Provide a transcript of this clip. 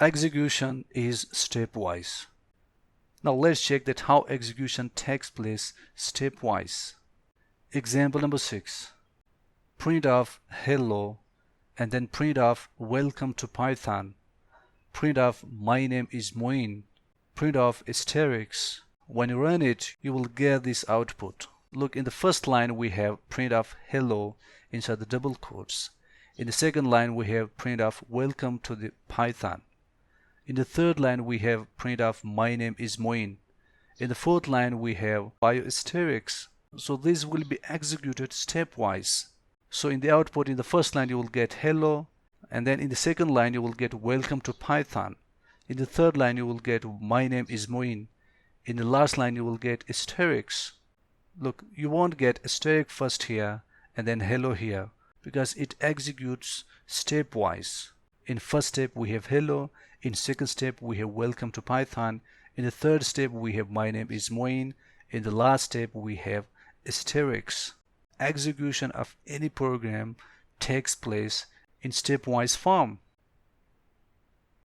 execution is stepwise. Now let's check that how execution takes place stepwise. Example number 6. Print of hello and then print of welcome to Python. Print of my name is Moein. Print of asterisk. When you run it, you will get this output. Look, in the first line we have print of hello inside the double quotes. In the second line we have print of welcome to the Python. In the third line we have print of my name is Moein. In the fourth line we have bio asterisk. So this will be executed stepwise. So in the output, in the first line you will get hello, and then in the second line you will get welcome to Python. In the third line you will get my name is Moein. In the last line you will get asterisk. Look, you won't get asterisk first here and then hello here, because it executes stepwise. In first step we have hello, in second step we have welcome to Python, in the third step we have my name is Moein, in the last step we have asterisk. Execution of any program takes place in stepwise form.